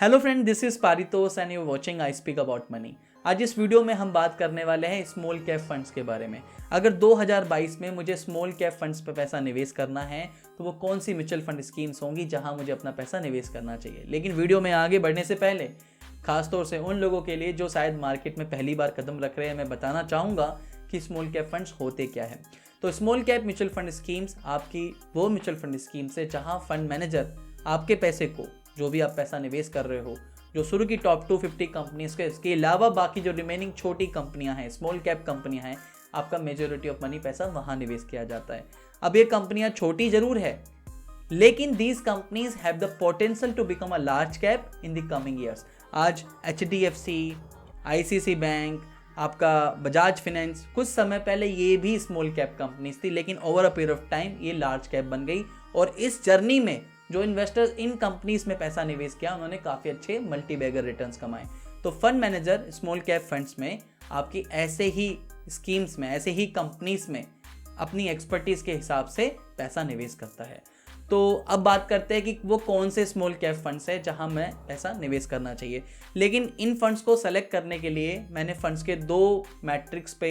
Hello friend, this is Paritosh and you watching I speak about money. आज इस video में हम बात करने वाले हैं स्मॉल कैप फंड्स के बारे में। अगर 2022 में मुझे स्मॉल कैप फंड्स पे पैसा निवेश करना है तो वो कौन सी म्यूचुअल फंड स्कीम्स होंगी जहां मुझे अपना पैसा निवेश करना चाहिए। लेकिन वीडियो में आगे बढ़ने से पहले खासतौर से उन लोगों के लिए जो शायद मार्केट में पहली बार कदम रख रहे हैं, मैं बताना चाहूँगा कि स्मॉल कैप फंड्स होते क्या है। तो small cap mutual fund schemes आपकी वो म्यूचुअल फंड स्कीम्स है जहाँ फंड मैनेजर आपके पैसे को, जो भी आप पैसा निवेश कर रहे हो, जो शुरू की टॉप 250 कंपनीज के इसके अलावा बाकी जो रिमेनिंग छोटी कंपनियां हैं, स्मॉल कैप कंपनियां हैं, आपका मेजोरिटी ऑफ मनी पैसा वहां निवेश किया जाता है। अब ये कंपनियां छोटी जरूर है, लेकिन these companies have the potential to become a large cap in the coming years. आज HDFC, ICICI बैंक, आपका बजाज फिनेंस, कुछ समय पहले ये भी स्मॉल कैप कंपनीज थी, लेकिन over a period of time ये लार्ज कैप बन गई। और इस जर्नी में जो इन्वेस्टर्स इन कंपनीज में पैसा निवेश किया, उन्होंने काफ़ी अच्छे मल्टी बैगर रिटर्न्स कमाए। तो fund manager small cap funds में आपकी ऐसे ही स्कीम्स में, ऐसे ही कंपनीज में अपनी एक्सपर्टीज के हिसाब से पैसा निवेश करता है। तो अब बात करते हैं कि वो कौन से स्मॉल कैप फंड्स है जहां मैं पैसा निवेश करना चाहिए। लेकिन इन फंड्स को सेलेक्ट करने के लिए मैंने फंड्स के दो मैट्रिक्स पे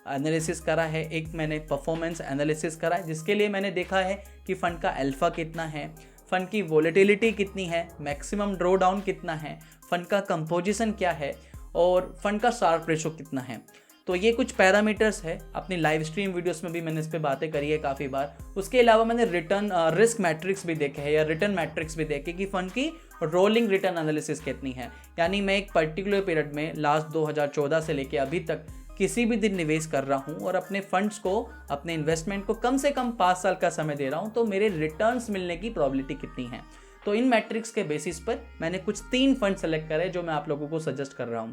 एनालिसिस करा है। एक मैंने परफॉर्मेंस एनालिसिस करा है, जिसके लिए मैंने देखा है कि फंड का अल्फा कितना है, फंड की वोलेटिलिटी कितनी है, मैक्सिमम ड्रॉ डाउन कितना है, फंड का कंपोजिशन क्या है और फंड का शार्प रेशो कितना है। तो ये कुछ पैरामीटर्स है। अपनी लाइव स्ट्रीम वीडियोस में भी मैंने इस पर बातें करी है काफ़ी बार। उसके अलावा मैंने रिटर्न रिस्क मैट्रिक्स भी देखे हैं या रिटर्न मैट्रिक्स भी देखे कि फंड की रोलिंग रिटर्न एनालिसिस कितनी है। यानी मैं एक पर्टिकुलर पीरियड में लास्ट 2014 से लेके अभी तक किसी भी दिन निवेश कर रहा हूं और अपने फंड्स को, अपने इन्वेस्टमेंट को कम से कम 5 साल का समय दे रहा हूं, तो मेरे रिटर्न्स मिलने की प्रोबेबिलिटी कितनी है। तो इन मैट्रिक्स के बेसिस पर मैंने कुछ 3 फंड सेलेक्ट करे जो मैं आप लोगों को सजेस्ट कर रहा हूं।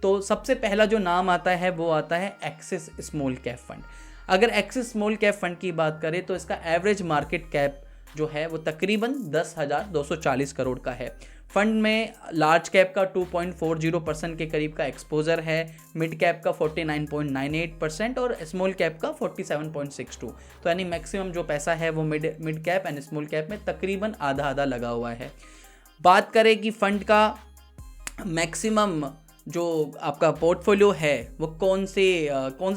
तो सबसे पहला जो नाम आता है वो आता है एक्सिस स्मॉल कैप फंड। अगर एक्सिस स्मॉल कैप फंड की बात करें तो इसका एवरेज मार्केट कैप जो है वो तकरीबन 10,240 करोड़ का है। फंड में लार्ज कैप का 2.40% के करीब का एक्सपोजर है, मिड कैप का 49.98% और स्मॉल कैप का 47.62। तो यानी मैक्सिमम जो पैसा है वो mid cap and small cap में तकरीबन आधा आधा लगा हुआ है। बात करें कि फंड का मैक्सिमम जो आपका पोर्टफोलियो है वो कौन से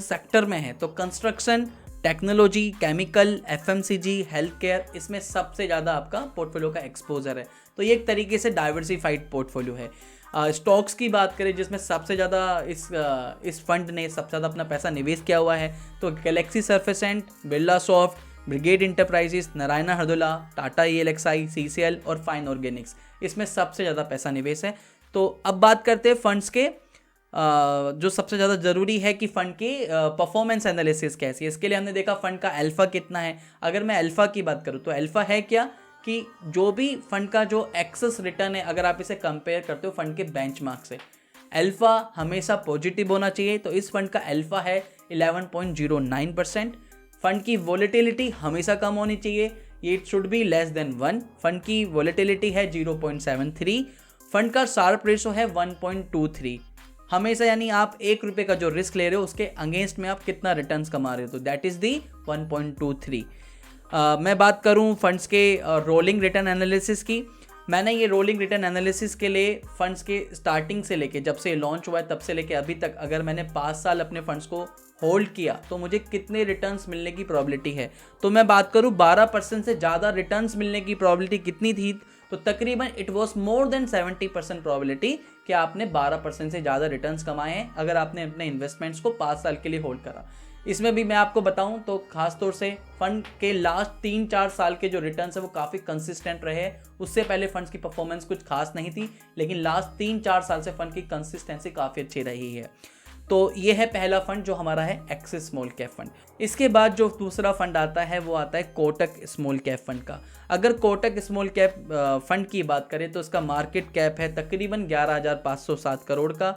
सेक्टर में है, तो construction, technology, chemical, FMCG, health care, इसमें सबसे ज़्यादा आपका पोर्टफोलियो का एक्सपोजर है। तो ये एक तरीके से डाइवर्सिफाइड पोर्टफोलियो है। स्टॉक्स की बात करें जिसमें सबसे ज़्यादा इस फंड ने सबसे ज़्यादा अपना पैसा निवेश किया हुआ है, तो Galaxy Surfactants, Birla Soft, Brigade Enterprises, Narayana हृदुला, टाटा ELXI, CCL और फाइन ऑर्गेनिक्स, इसमें सबसे ज़्यादा पैसा निवेश है। तो अब बात करते हैं फंड्स के जो सबसे ज़्यादा ज़रूरी है कि फ़ंड की परफॉर्मेंस एनालिसिस कैसी है। इसके लिए हमने देखा फ़ंड का अल्फ़ा कितना है। अगर मैं अल्फ़ा की बात करूँ तो अल्फ़ा है क्या कि जो भी फंड का जो एक्सेस रिटर्न है, अगर आप इसे कंपेयर करते हो फंड के बेंचमार्क से, अल्फ़ा हमेशा पॉजिटिव होना चाहिए। तो इस फंड का अल्फ़ा है 11.09%। फंड की वोलेटिलिटी हमेशा कम होनी चाहिए, it should be less than 1। Fund की वोलेटिलिटी है 0.73। फंड का शार्प रेशो है 1.23 हमेशा, यानी आप 1 रुपये का जो रिस्क ले रहे हो उसके अगेंस्ट में आप कितना रिटर्न्स कमा रहे हो, तो दैट इज़ दी 1.23। मैं बात करूं फंड्स के रोलिंग रिटर्न एनालिसिस की। मैंने ये रोलिंग रिटर्न एनालिसिस के लिए फंड्स के स्टार्टिंग से लेके, जब से लॉन्च हुआ है तब से लेके अभी तक, अगर मैंने 5 साल अपने फंड्स को होल्ड किया तो मुझे कितने रिटर्न्स मिलने की प्रोबेबिलिटी है। तो मैं बात करूं 12% से ज़्यादा रिटर्न्स मिलने की प्रोबेबिलिटी कितनी थी, तो तकरीबन it was more than 70% probability कि आपने 12% से ज़्यादा रिटर्न्स कमाए हैं अगर आपने अपने इन्वेस्टमेंट्स को 5 साल के लिए होल्ड करा। इसमें भी मैं आपको बताऊं तो खासतौर से फंड के लास्ट 3-4 साल के जो रिटर्न्स है वो काफ़ी कंसिस्टेंट रहे। उससे पहले फंड्स की परफॉर्मेंस कुछ खास नहीं थी, लेकिन लास्ट 3-4 साल से फंड की कंसिस्टेंसी काफ़ी अच्छी रही है। तो ये है पहला फंड जो हमारा है एक्सिस स्मॉल कैप फंड। इसके बाद जो दूसरा फंड आता है वो आता है कोटक स्मॉल कैप फंड का। अगर कोटक स्मॉल कैप फंड की बात करें तो इसका मार्केट कैप है तकरीबन 11,507 करोड़ का।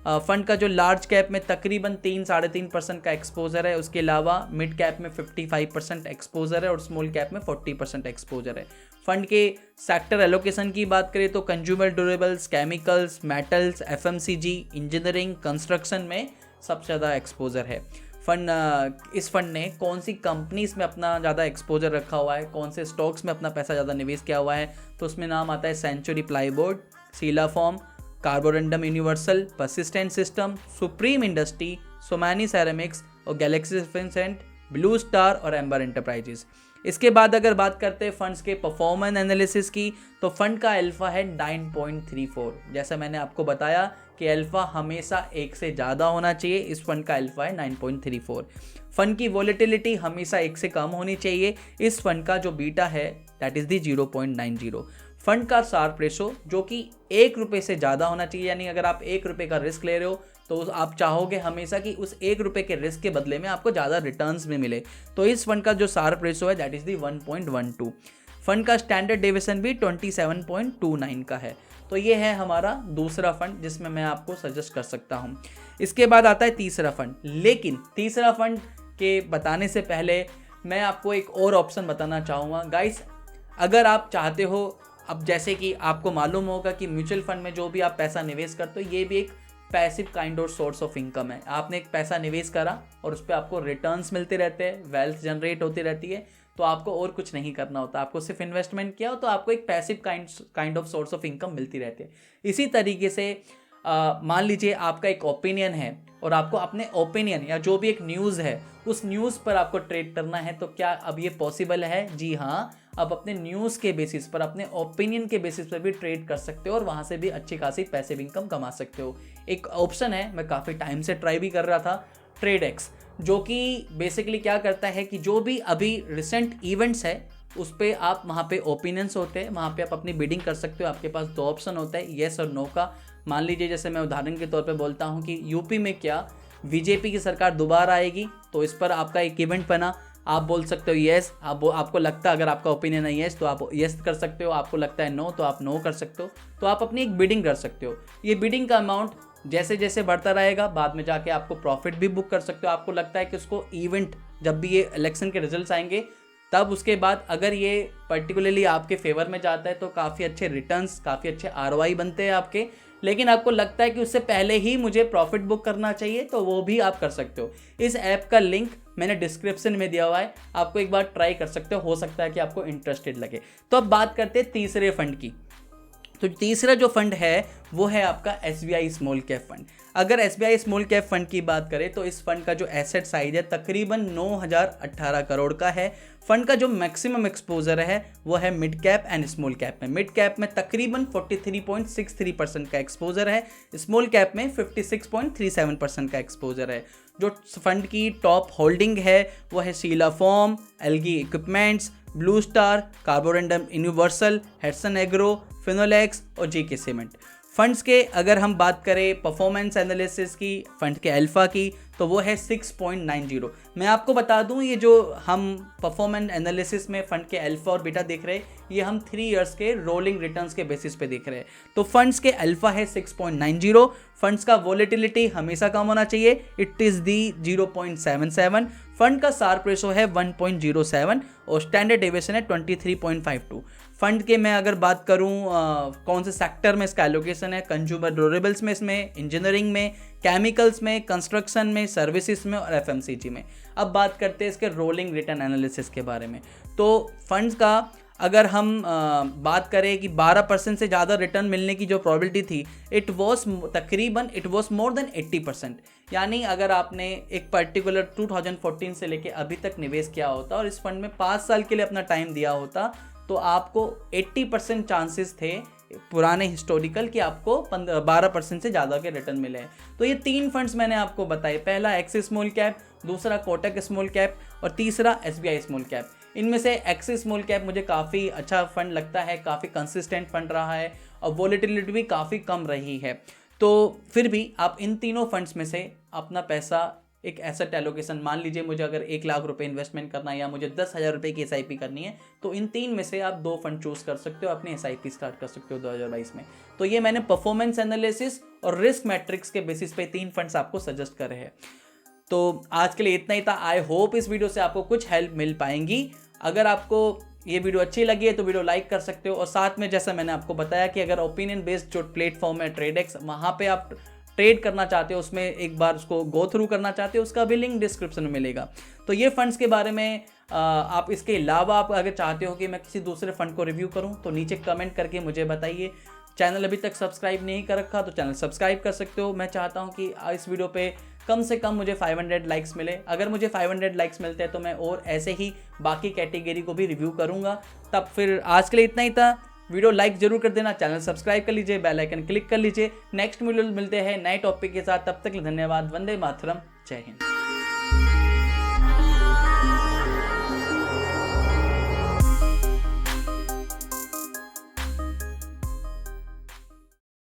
फंड का जो लार्ज कैप में तकरीबन 3-3.5% का एक्सपोजर है, उसके अलावा मिड कैप में 55% एक्सपोजर है और स्मॉल कैप में 40% एक्सपोजर है। फंड के सेक्टर एलोकेशन की बात करें तो consumer durables, chemicals, metals, FMCG, engineering, construction में सबसे ज़्यादा एक्सपोजर है। इस फंड ने कौन सी कंपनीज में अपना ज़्यादा एक्सपोजर रखा हुआ है, कौन से स्टॉक्स में अपना पैसा ज़्यादा निवेश किया हुआ है, तो उसमें नाम आता है सेंचुरी प्लाईबोर्ड, सीला form, Carborundum universal, persistent system, supreme industry, Somani ceramics और गैलेक्सी फिंसेंट, ब्लू स्टार और एम्बर एंटरप्राइजेस। इसके बाद अगर बात करते हैं फंड्स के परफॉर्मेंस एनालिसिस की, तो फंड का अल्फा है 9.34। जैसा मैंने आपको बताया कि अल्फा हमेशा 1 से ज़्यादा होना चाहिए, इस फंड का अल्फा है 9.34। फंड की वॉलेटिलिटी हमेशा 1 से कम होनी चाहिए, इस फंड का जो बीटा है दैट इज़ दी 0.90। फंड का शार्प रेशो जो कि 1 रुपये से ज़्यादा होना चाहिए, यानी अगर आप 1 रुपये का रिस्क ले रहे हो तो आप चाहोगे हमेशा कि उस 1 रुपये के रिस्क के बदले में आपको ज़्यादा रिटर्न्स भी मिले, तो इस फंड का जो शार्प रेशो है दैट इज़ दी 1.12। फंड का स्टैंडर्ड डेविएशन भी 27.29 का है। तो ये है हमारा दूसरा फंड जिसमें मैं आपको सजेस्ट कर सकता हूँ। इसके बाद आता है तीसरा फंड, लेकिन तीसरा फंड के बताने से पहले मैं आपको एक और ऑप्शन बताना चाहूँगा। गाइस, अगर आप चाहते हो, अब जैसे कि आपको मालूम होगा कि म्यूचुअल फंड में जो भी आप पैसा निवेश करते हो ये भी एक passive kind of source of income है। आपने एक पैसा निवेश करा और उस पर आपको रिटर्न्स मिलते रहते हैं, वेल्थ जनरेट होती रहती है, तो आपको और कुछ नहीं करना होता, आपको सिर्फ इन्वेस्टमेंट किया हो तो आपको एक passive kind of source of income मिलती रहती है। इसी तरीके से मान लीजिए आपका एक ओपिनियन है और आपको अपने ओपिनियन या जो भी एक न्यूज़ है उस न्यूज़ पर आपको ट्रेड करना है, तो क्या अब ये पॉसिबल है? जी हाँ, आप अपने न्यूज़ के बेसिस पर, अपने ओपिनियन के बेसिस पर भी ट्रेड कर सकते हो और वहाँ से भी अच्छी खासी पैसिव इनकम कमा सकते हो। एक ऑप्शन है, मैं काफ़ी टाइम से ट्राई भी कर रहा था, ट्रेडेक्स, जो कि बेसिकली क्या करता है कि जो भी अभी रिसेंट इवेंट्स है उस पर आप, वहाँ पे ओपिनियंस होते हैं, वहाँ पे आप अपनी बिडिंग कर सकते हो। आपके पास 2 ऑप्शन होता है, येस और नो का। मान लीजिए जैसे मैं उदाहरण के तौर पे बोलता हूँ कि यूपी में क्या बीजेपी की सरकार दोबारा आएगी, तो इस पर आपका एक इवेंट बना, आप बोल सकते हो येस। आपको लगता है, अगर आपका ओपिनियन है येस तो आप येस कर सकते हो, आपको लगता है नो तो आप नो कर सकते हो। तो आप अपनी एक बिडिंग कर सकते हो। ये बिडिंग का अमाउंट जैसे जैसे बढ़ता रहेगा, बाद में जाके आपको प्रॉफिट भी बुक कर सकते हो। आपको लगता है कि उसको इवेंट, जब भी ये इलेक्शन के रिजल्ट्स आएंगे तब उसके बाद अगर ये पर्टिकुलरली आपके फेवर में जाता है तो काफ़ी अच्छे रिटर्न्स, काफ़ी अच्छे ROI बनते हैं आपके। लेकिन आपको लगता है कि उससे पहले ही मुझे प्रॉफिट बुक करना चाहिए, तो वो भी आप कर सकते हो। इस ऐप का लिंक मैंने डिस्क्रिप्शन में दिया हुआ है, आपको एक बार ट्राई कर सकते हो सकता है कि आपको इंटरेस्टेड लगे। तो अब बात करते हैं तीसरे फंड की। तो तीसरा जो फंड है वो है आपका SBI स्मॉल कैप फंड। अगर SBI स्मॉल कैप फंड की बात करें तो इस फंड का जो एसेट साइज है तकरीबन 9018 करोड़ का है। फंड का जो मैक्सिमम एक्सपोजर है वो है mid cap and small cap में। मिड कैप में तकरीबन 43.63% का एक्सपोजर है, स्मॉल कैप में 56.37% का एक्सपोजर है। जो फंड की टॉप होल्डिंग है वो है Sheela Foam, Elgi equipments, Blue Star, Carborundum Universal, Hatsun Agro, Finolex और JK सीमेंट। फंड्स के अगर हम बात करें परफॉर्मेंस एनालिसिस की, फंड के अल्फा की, तो वो है 6.90। मैं आपको बता दूं, ये जो हम परफॉर्मेंस एनालिसिस में फंड के अल्फा और बीटा देख रहे हैं, ये हम 3 इयर्स के रोलिंग रिटर्न्स के बेसिस पे देख रहे हैं। तो फंड्स के अल्फा है 6.90। फंड्स का वॉलेटिलिटी हमेशा कम होना चाहिए, इट इज़ दी 0.77। फंड का शार्प रेशो है 1.07 और स्टैंडर्ड डेविएशन है 23.52। फंड के मैं अगर बात करूं कौन से सेक्टर में इसका एलोकेशन है, कंज्यूमर ड्यूरेबल्स में, इसमें इंजीनियरिंग में, केमिकल्स में, कंस्ट्रक्शन में, सर्विसेज में और FMCG में। अब बात करते हैं इसके रोलिंग रिटर्न एनालिसिस के बारे में। तो फंड्स का अगर हम बात करें कि 12% से ज़्यादा रिटर्न मिलने की जो प्रोबेबिलिटी थी, इट वॉज मोर देन 80%। यानी अगर आपने एक पर्टिकुलर 2014 से लेके अभी तक निवेश किया होता और इस फंड में 5 साल के लिए अपना टाइम दिया होता, तो आपको 80% चांसेस थे पुराने हिस्टोरिकल कि आपको 12% से ज़्यादा के रिटर्न मिले हैं। तो ये 3 फंड्स मैंने आपको बताए, पहला एक्सिस स्मॉल कैप, दूसरा कोटक स्मॉल कैप और तीसरा SBI स्मॉल कैप। इनमें से एक्सिस स्मॉल कैप मुझे काफ़ी अच्छा फंड लगता है, काफ़ी कंसिस्टेंट फंड रहा है और वॉलेटिलिटी भी काफ़ी कम रही है। तो फिर भी आप इन तीनों फंड्स में से अपना पैसा, एक एसेट एलोकेशन, मान लीजिए मुझे अगर 1 लाख रुपए इन्वेस्टमेंट करना है या मुझे 10,000 रुपये की SIP करनी है, तो इन 3 में से आप 2 फंड चूज कर सकते हो, अपनी SIP स्टार्ट कर सकते हो 2022 में। तो ये मैंने परफॉर्मेंस एनालिसिस और रिस्क मैट्रिक्स के बेसिस पे 3 फंड्स आपको सजेस्ट करे हैं। तो आज के लिए इतना ही था। आई होप इस वीडियो से आपको कुछ हेल्प मिल पाएंगी। अगर आपको ये वीडियो अच्छी लगी है तो वीडियो लाइक कर सकते हो, और साथ में जैसा मैंने आपको बताया कि अगर ओपिनियन बेस्ड जो प्लेटफॉर्म है ट्रेडेक्स, वहाँ पे आप ट्रेड करना चाहते हो, उसमें एक बार उसको गो थ्रू करना चाहते हो, उसका भी लिंक डिस्क्रिप्शन में मिलेगा। तो ये फंड्स के बारे में आप इसके अलावा आप अगर चाहते हो कि मैं किसी दूसरे फंड को रिव्यू करूं तो नीचे कमेंट करके मुझे बताइए। चैनल अभी तक सब्सक्राइब नहीं कर रखा तो चैनल सब्सक्राइब कर सकते हो। मैं चाहता हूँ कि इस वीडियो पे कम से कम मुझे 500 लाइक्स मिले। अगर मुझे 500 लाइक्स मिलते हैं तो मैं और ऐसे ही बाकी कैटेगरी को भी रिव्यू करूँगा। तब फिर आज के लिए इतना ही था। वीडियो लाइक जरूर कर देना, चैनल सब्सक्राइब कर लीजिए, बेल आइकन क्लिक कर लीजिए। नेक्स्ट वीडियो मिलते हैं नए टॉपिक के साथ, तब तक के लिए धन्यवाद। वंदे मातरम, जय हिंद।